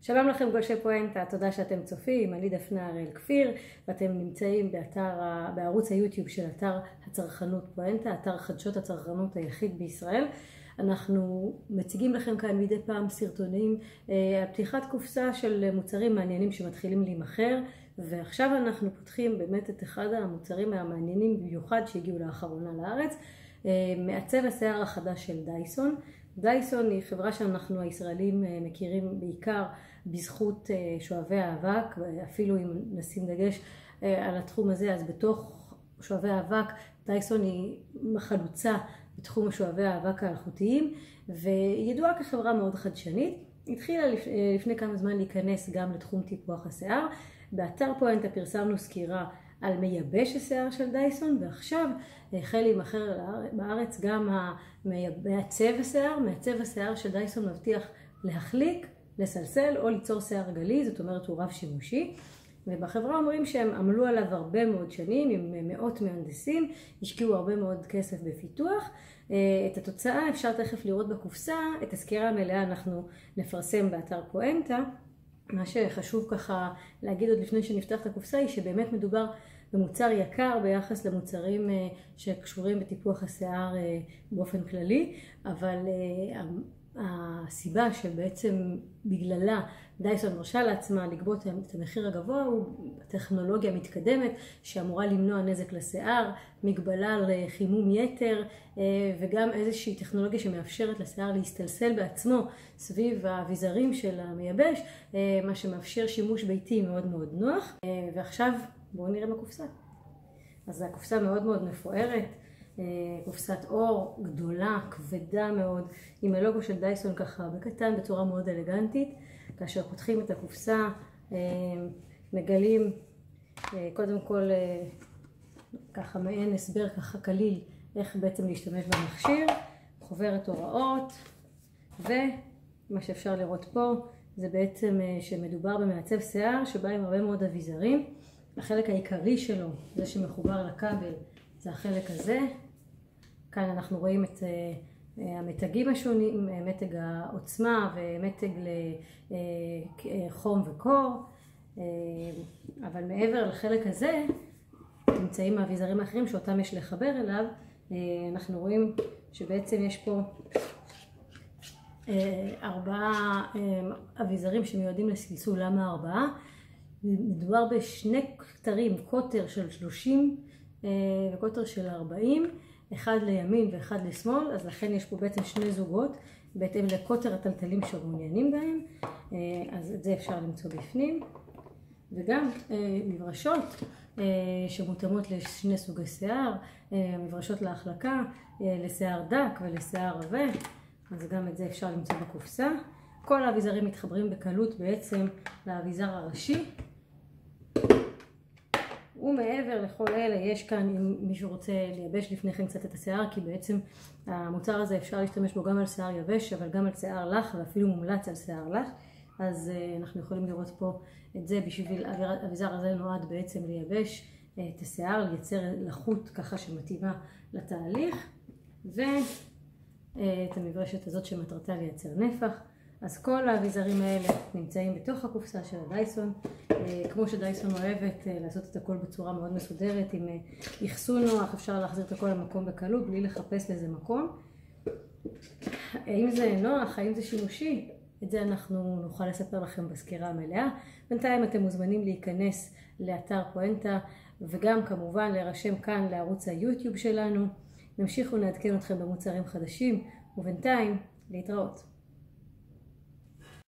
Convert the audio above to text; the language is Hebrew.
שלום לכם גולשי פואנטה, תודה שאתם צופים, אני דפנה הראל כפיר ואתם נמצאים בערוץ היוטיוב של אתר הצרכנות פואנטה, אתר חדשות הצרכנות היחיד בישראל. אנחנו מציגים לכם כאן מדי פעם סרטונים על פתיחת קופסה של מוצרים מעניינים שמתחילים להימכר, ועכשיו אנחנו פותחים באמת את אחד המוצרים המעניינים במיוחד שהגיעו לאחרונה לארץ, מעצב השיער החדש של דייסון. דייסון היא חברה שאנחנו הישראלים מכירים בעיקר בזכות שואבי האבק, אפילו אם נשים דגש על התחום הזה, אז בתוך שואבי האבק דייסון היא חלוצה בתחום השואבי האבק האלחוטיים, וידועה כחברה מאוד חדשנית. התחילה לפני כמה זמן להיכנס גם לתחום טיפוח השיער. באתר פואנטה פרסמנו סקירה על מייבש השיער של דייסון, ועכשיו החל להימכר בארץ גם מעצב השיער. מעצב השיער של דייסון מבטיח להחליק, לסלסל או ליצור שיער גלי, זאת אומרת הוא רב שימושי. ובחברה אומרים שהם עמלו עליו הרבה מאוד שנים עם מאות מהנדסים, השקיעו הרבה מאוד כסף בפיתוח. את התוצאה אפשר תכף לראות בקופסה, את הסקירה המלאה אנחנו נפרסם באתר פואנטה. מה שחשוב ככה להגיד עוד לפני שנפתח את הקופסה היא שבאמת מדובר במוצר יקר ביחס למוצרים שקשורים בטיפוח השיער באופן כללי, אבל הסיבה שבעצם בגללה דייסון מרשה לעצמה לגבות את המחיר הגבוה הוא טכנולוגיה מתקדמת שאמורה למנוע נזק לשיער, מגבלה על חימום יתר, וגם איזושהי טכנולוגיה שמאפשרת לשיער להסתלסל בעצמו סביב האביזרים של המייבש, מה שמאפשר שימוש ביתי מאוד מאוד נוח. ועכשיו בואו נראה בקופסה. אז הקופסה מאוד מאוד מפוארת, קופסת אור גדולה, כבדה מאוד, עם הלוגו של דייסון ככה בקטן בצורה מאוד אלגנטית. כאשר פותחים את הקופסה מגלים קודם כל ככה מעין הסבר ככה קליל איך בעצם להשתמש במכשיר, חוברת הוראות, ומה שאפשר לראות פה זה בעצם שמדובר במעצב שיער שבא עם הרבה מאוד אביזרים. החלק העיקרי שלו, זה שמחובר לכבל, זה החלק הזה. כאן אנחנו רואים את המתגים השונים, מתג העוצמה ומתג לחום וקור. אבל מעבר לחלק הזה נמצאים האביזרים האחרים שאותם יש לחבר אליו. אנחנו רואים שבעצם יש פה 4 אביזרים שמיועדים לסלסול. למה 4? מדובר בשני קטרים, קוטר של 30 וקוטר של 40, אחד לימין ואחד לשמאל, אז לכן יש פה בעצם 2 זוגות בהתאם לקוטר הטלטלים שמעוניינים בהם. אז את זה אפשר למצוא בפנים, וגם מברשות שמותאמות לשני סוגי שיער, מברשות להחלקה, לשיער דק ולשיער רווה, אז גם את זה אפשר למצוא בקופסה. כל האביזרים מתחברים בקלות בעצם לאביזר הראשי. ומעבר לכל אלה יש כאן, אם מישהו רוצה לייבש לפני כן קצת את השיער, כי בעצם המוצר הזה אפשר להשתמש בו גם על שיער יבש אבל גם על שיער לח, ואפילו מומלץ על שיער לח. אז אנחנו יכולים לראות פה את זה. בשביל האביזר הזה נועד בעצם לייבש את השיער, לייצר לחות ככה שמתאימה לתהליך, ואת המברשת הזאת שמטרתה לייצר נפח. אז כל האביזרים האלה נמצאים בתוך הקופסה של דייסון. כמו שדייסון אוהבת לעשות את הכל בצורה מאוד מסודרת, עם אחסון נוח, אפשר להחזיר את הכל למקום בקלות בלי לחפש לזה מקום. האם זה נוח, האם זה שימושי? את זה אנחנו נוכל לספר לכם בסקירה המלאה. בינתיים אתם מוזמנים להיכנס לאתר פואנטה, וגם כמובן להירשם כאן לערוץ היוטיוב שלנו. נמשיך ונעדכן אתכם במוצרים חדשים, ובינתיים להתראות.